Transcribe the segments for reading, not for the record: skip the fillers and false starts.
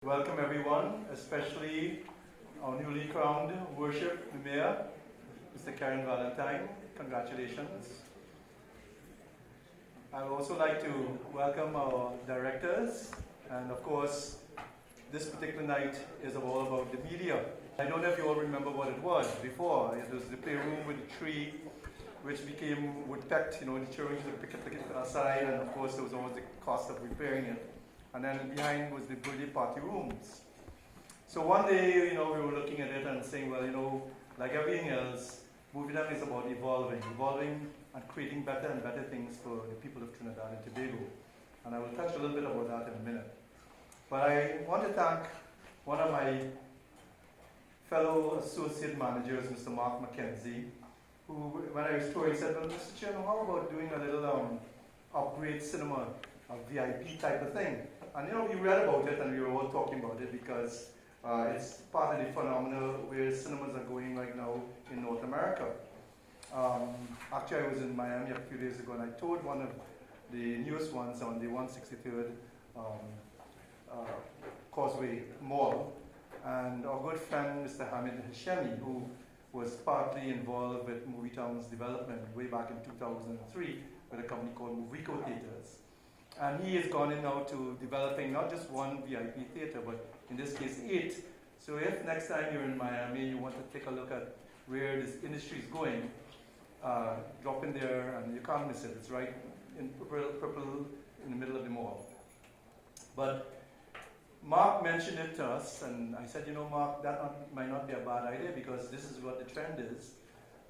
Welcome everyone, especially our newly crowned worship mayor, Mr. Karen Valentine. Congratulations. I would also like to welcome our directors, and of course, this particular night is all about the media. I don't know if you all remember what it was before. It was the playroom with the tree, which became woodpecked. The children used to pick it aside, and of course, there was always the cost of repairing it. And then behind was the birthday party rooms. So one day, we were looking at it and saying, well, like everything else, movie time is about evolving and creating better and better things for the people of Trinidad and Tobago. And I will touch a little bit about that in a minute. But I want to thank one of my fellow associate managers, Mr. Mark McKenzie, who, when I was touring, said, well, Mr. Chair, how about doing a little upgrade cinema, a VIP type of thing? And we read about it and we were all talking about it because it's part of the phenomenon where cinemas are going right now in North America. Actually, I was in Miami a few days ago and I toured one of the newest ones on the 163rd Causeway Mall. And our good friend, Mr. Hamid Hashemi, who was partly involved with Movie Towne's development way back in 2003 with a company called Movico Theaters. And he has gone in now to developing not just one VIP theater, but in this case 8. So if next time you're in Miami, you want to take a look at where this industry is going, drop in there and you can't miss it. It's right in purple in the middle of the mall. But Mark mentioned it to us, and I said, Mark, that might not be a bad idea because this is what the trend is,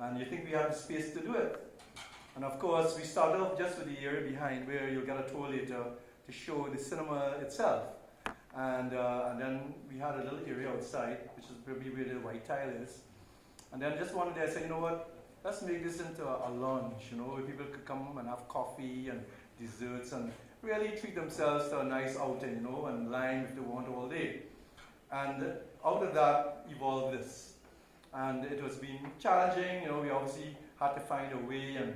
and you think we have the space to do it. And of course, we started off just with the area behind where you'll get a tour later to show the cinema itself. And then we had a little area outside, which is probably where the white tile is. And then just one day I said, let's make this into a lounge, where people could come and have coffee and desserts and really treat themselves to a nice outing, and line if they want all day. And out of that evolved this. And it was been challenging, we obviously had to find a way and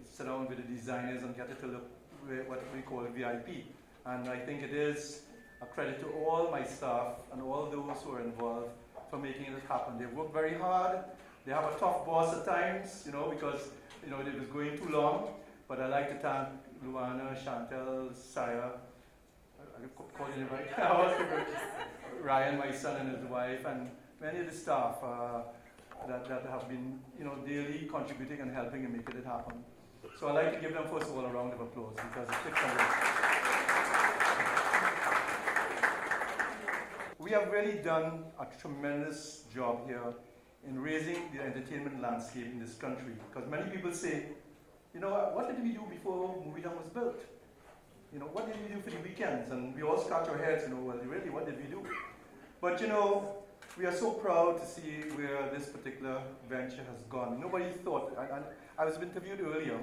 sit down with the designers and get it to look what we call VIP. And I think it is a credit to all my staff and all those who are involved for making it happen. They work very hard. They have a tough boss at times, because it was going too long. But I'd like to thank Luana, Chantel, Saya, I call you right? Ryan, my son, and his wife, and many of the staff that have been daily contributing and helping and making it happen. So I'd like to give them first of all a round of applause because it took some work. We have really done a tremendous job here in raising the entertainment landscape in this country. Because many people say, what did we do before Movie Town was built? What did we do for the weekends? And we all scratch our heads, well, really, what did we do? But we are so proud to see where this particular venture has gone. Nobody thought, and I was interviewed earlier,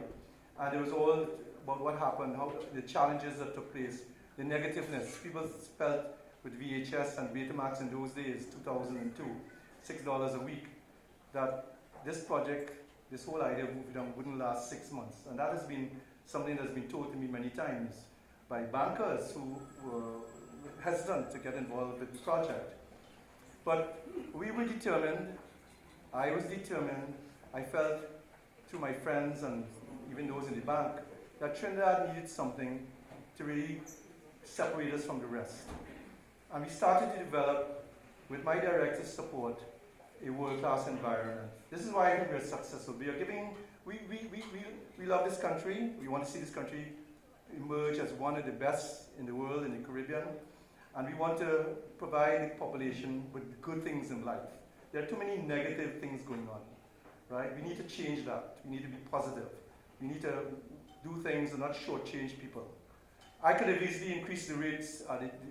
and it was all about what happened, how the challenges that took place, the negativeness. People felt with VHS and Betamax in those days, 2002, $6 a week, that this project, this whole idea of Movie Town wouldn't last 6 months. And that has been something that's been told to me many times by bankers who were hesitant to get involved with the project. But we were determined, I was determined, I felt through my friends and even those in the bank, that Trinidad needed something to really separate us from the rest. And we started to develop, with my director's support, a world-class environment. This is why I think we're successful. We love this country. We want to see this country emerge as one of the best in the world, in the Caribbean. And we want to provide the population with good things in life. There are too many negative things going on, right? We need to change that. We need to be positive. We need to do things and not shortchange people. I could have easily increased the rates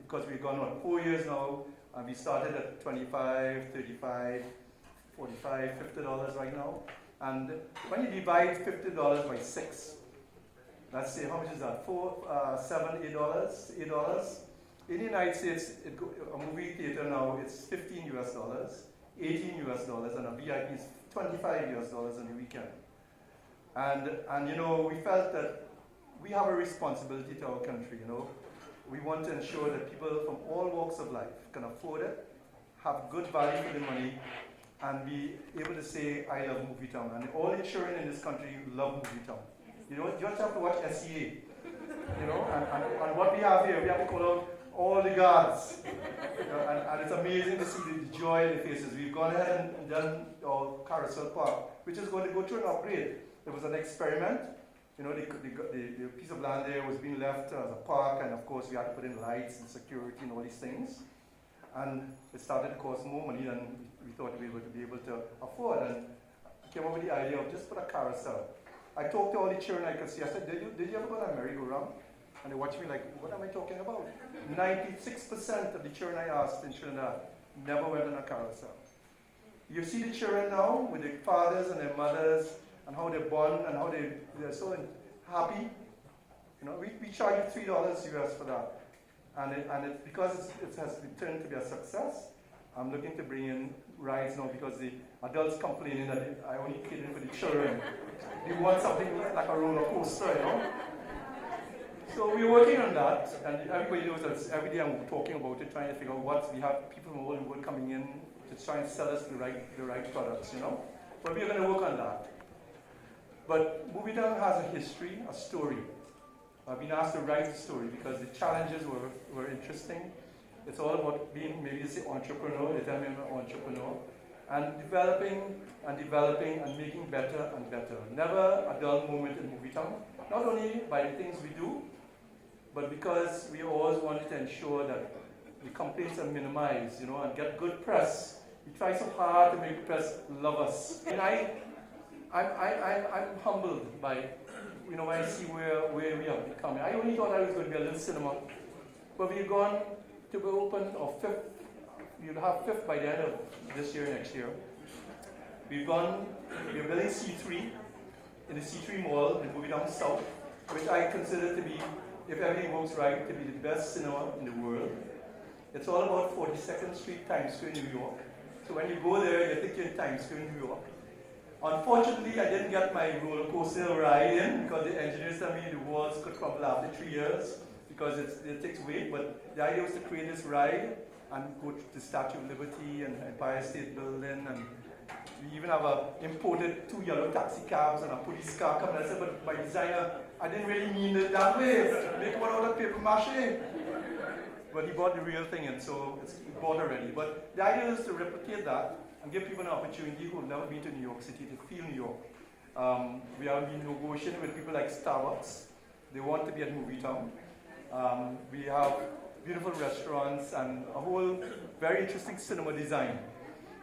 because we've gone on 4 years now, and we started at $25, $35, $45, $50 right now. And when you divide $50 by 6, let's say, how much is that? $4, $7, $8? In the United States, a movie theater now, it's $15 US, $18 US, and a VIP is $25 US on the weekend. And we felt that we have a responsibility to our country, we want to ensure that people from all walks of life can afford it, have good value for the money, and be able to say, I love Movie Town. And all the children in this country love Movie Town. You just have to watch SEA. And what we have here, we have to call out all the guards. And it's amazing to see the joy in the faces. We've gone ahead and done our Carousel Park, which is going to go through an upgrade. It was an experiment. The piece of land there was being left as a park, and of course we had to put in lights and security and all these things. And it started to cost more money than we thought we would be able to afford. And I came up with the idea of just put a carousel. I talked to all the children I could see. I said, did you ever go on a merry-go-round? And they watched me like, what am I talking about? 96% of the children I asked in Trinidad never went on a carousel. You see the children now with their fathers and their mothers and how they bond and how they're so happy. We charge you $3 US for that. And because it has been turned to be a success, I'm looking to bring in rides now because the adults complaining that I only cater for the children. They want something like a roller coaster, So we're working on that, and everybody knows that every day I'm talking about it, trying to figure out what we have people from all over the world coming in to try and sell us the right products, But we're going to work on that. But Movie Town has a history, a story. I've been asked to write the story because the challenges were interesting. It's all about being, maybe you say entrepreneur, they tell me I'm an entrepreneur, and developing and making better and better. Never a dull moment in Movie Town, not only by the things we do, but because we always wanted to ensure that the complaints are minimized, and get good press. We try so hard to make the press love us. And I'm humbled by, when I see where we have become. I only thought I was going to be a little cinema, but we've gone to be open, or fifth. You'll have fifth by the end of this year, next year. We're building C3 in the C3 Mall in Movie Town South, which I consider to be, if everything works right, to be the best cinema in the world. It's all about 42nd Street, Times Square, New York. So when you go there, you think you're in Times Square, New York. Unfortunately, I didn't get my roller coaster ride in because the engineers told me the walls could crumble after 3 years because it takes weight. But the idea was to create this ride and go to the Statue of Liberty and Empire State Building, and we even have imported 2 yellow taxi cabs and a police car coming. I said, but my designer, I didn't really mean it that way. Make one out of paper mache. But he bought the real thing, and so it's bought already. But the idea is to replicate that and give people an opportunity who have never been to New York City to feel New York. We have been negotiating with people like Starbucks. They want to be at Movie Town. We have beautiful restaurants and a whole very interesting cinema design.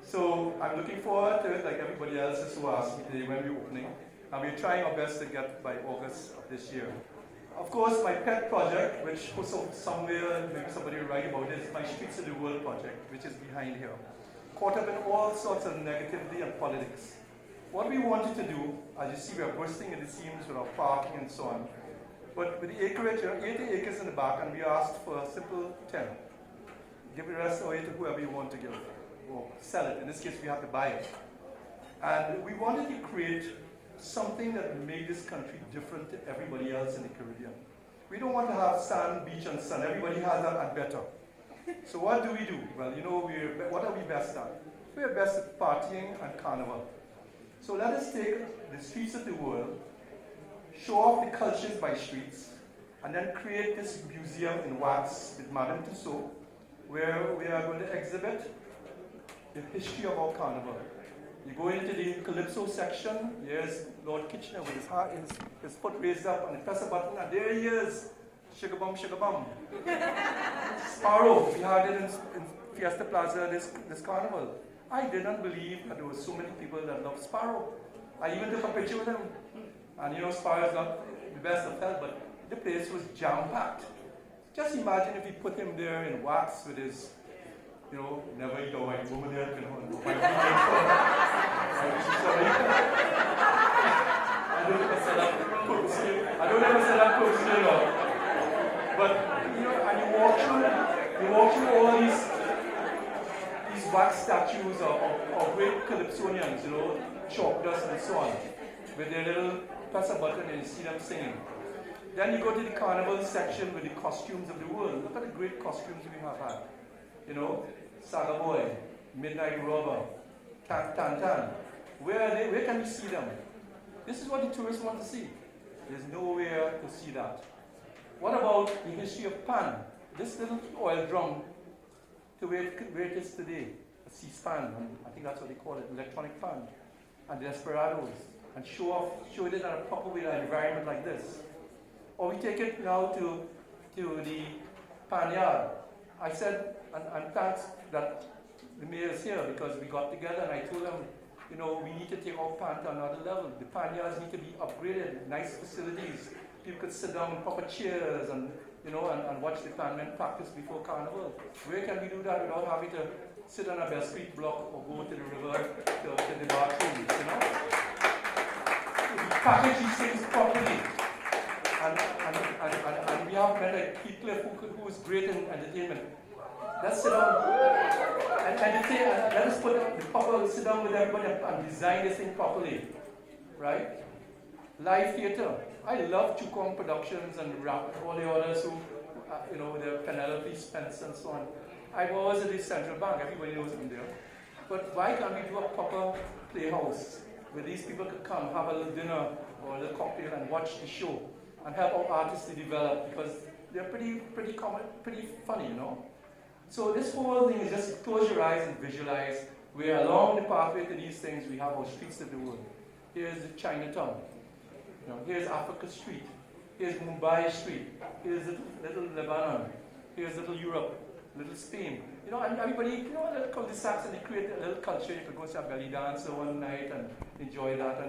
So I'm looking forward to it, like everybody else who asked me today when we're opening. And we're trying our best to get by August of this year. Of course, my pet project, which somewhere maybe somebody will write about it, is my Streets of the World project, which is behind here. Caught up in all sorts of negativity and politics. What we wanted to do, as you see, we are bursting at the seams with our parking and so on. But with the acreage, 80 acres in the back, and we asked for a simple 10. Give the rest away to whoever you want to give, or sell it. In this case, we have to buy it. And we wanted to create something that made this country different to everybody else in the Caribbean. We don't want to have sand, beach, and sun. Everybody has that and better. So what do we do? Well, what are we best at? We are best at partying and carnival. So let us take the streets of the world, show off the cultures by streets, and then create this museum in wax with Madame Tussauds, where we are going to exhibit the history of our carnival. You go into the Calypso section, here's Lord Kitchener with his foot raised up, and you press a button, and there he is. Sugar bum, sugar bum. Sparrow, we had it in Fiesta Plaza this carnival. I did not believe that there were so many people that love Sparrow. I even took a picture with him. And Sparrow is not the best of health, but the place was jam-packed. Just imagine if you put him there in wax with his, never eat a white woman there, I don't ever sell up cooks, but and you walk through all these wax statues of great Calypsonians, chalk dust and so on, with their little press a button and you see them singing. Then you go to the carnival section with the costumes of the world. Look at the great costumes we have had. You know, Saga Boy, Midnight Robber, Tan. Where are they? Where can we see them? This is what the tourists want to see. There's nowhere to see that. What about the history of pan? This little oil drum to where it is today, a C-SPAN, I think that's what they call it, electronic pan, and the desperados, and show it in a proper way in an environment like this. Or we take it now to the pan yard. I said, and thanks that the mayor is here, because we got together and I told them, you know, we need to take our pan to another level. The pan yards need to be upgraded, nice facilities. People could sit down in proper chairs and, you know, and watch the pan men practice before carnival. Where can we do that without having to sit on a Bell Street block or go to the river to the bathrooms, you know? If we package these things properly, and we have men like Heathcliff who is great in entertainment. Let's sit down and entertain, and let us put the proper, sit down with everybody and design this thing properly, right? Live theatre. I love Chukong Productions and all the others who, you know, the Penelope Spence and so on. I was at the Central Bank, everybody knows I'm there. But why can't we do a proper playhouse where these people could come, have a little dinner or a little cocktail and watch the show and help our artists to develop, because they're pretty funny, you know? So this whole thing is just close your eyes and visualize where along the pathway to these things we have our streets of the world. Here's the Chinatown. You know, here's Africa Street. Here's Mumbai Street. Here's little Lebanon. Here's little Europe, little Spain. You know, and everybody, you know, little cul-de-sacs, and they create a little culture. You could go to a belly dancer one night and enjoy that.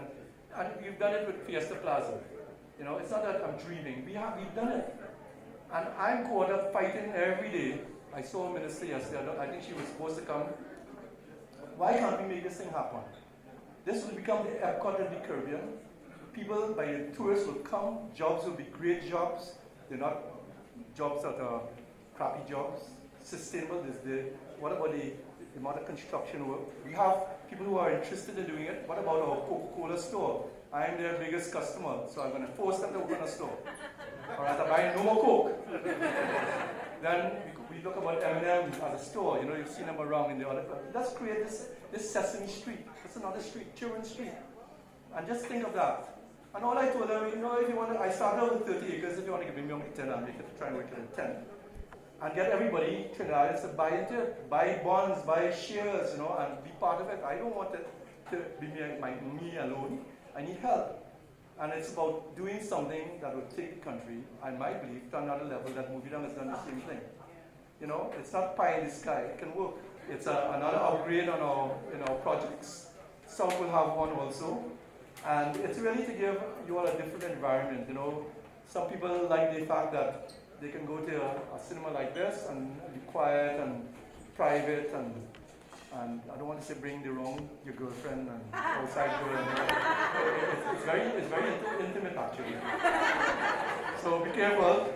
And we've done it with Fiesta Plaza. You know, it's not that I'm dreaming. We've done it. And I'm caught up fighting every day. I saw a minister yesterday. I think she was supposed to come. Why can't we make this thing happen? This will become the Epcot of the Caribbean. People, by the tourists, will come. Jobs will be great jobs. They're not jobs that are crappy jobs. Sustainable. What about the amount of construction work? We have people who are interested in doing it. What about our Coca-Cola store? I'm their biggest customer, so I'm going to force them to open a store. Or rather, buy no more Coke. Then we look about M&M as a store. You know, you've seen them around in the other. Let's create this Sesame Street. That's another street, Children's Street. And just think of that. And all I told them, you know, if you want to, I started out with 30 acres. If you want to give me only 10, I'll make it, try and make it 10. And get everybody, Trinidadians, to buy into it. Buy bonds, buy shares, you know, and be part of it. I don't want it to be me alone. I need help. And it's about doing something that will take the country, I might believe, to another level. That Movie Town has done the same thing. You know, it's not pie in the sky. It can work. It's another upgrade on our projects. Some will have one also. And it's really to give you all a different environment. You know, some people like the fact that they can go to a cinema like this and be quiet and private, and I don't want to say bring your girlfriend and outside girl. It's very intimate actually. So be careful.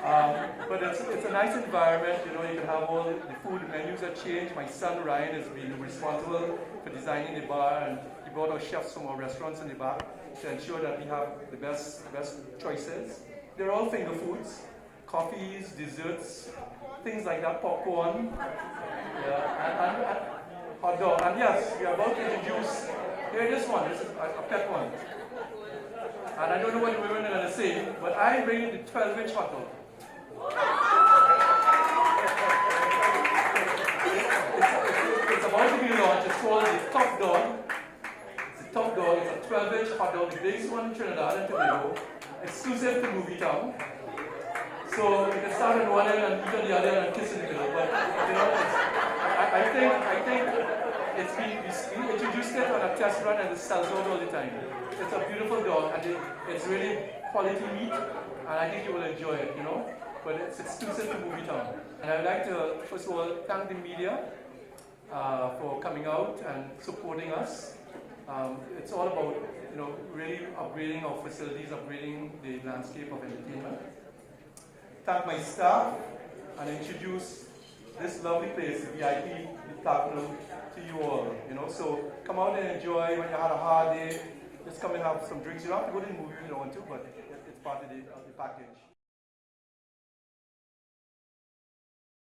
But it's a nice environment. You know, you can have all the food menus that change. My son Ryan has been responsible for designing the bar, and he brought our chefs from our restaurants in the back to ensure that we have the best choices. They're all finger foods, coffees, desserts, things like that, popcorn, and hot dog. And yes, we are about to introduce, here this one, this is a pet one. And I don't know what the women are going to say, but I'm bringing the 12-inch hot dog. It's about to be launched. It's called the Top Dog. It's a Top Dog. It's a 12-inch hot dog, the biggest one in Trinidad and Tobago, exclusive to Movie Town. So you can start on one end and eat on the other end and kiss in the middle. But you know, I think we introduced it on a test run and it sells out all the time. It's a beautiful dog and it's really quality meat, and I think you will enjoy it. You know. But it's exclusive to Movie Town. And I'd like to, first of all, thank the media for coming out and supporting us. It's all about, you know, really upgrading our facilities, upgrading the landscape of entertainment. Thank my staff and introduce this lovely place, the VIP Towne, to you all. You know, so come out and enjoy. When you had a hard day, just come and have some drinks. You don't have to go to the movie if you don't want to, but it's part of the package.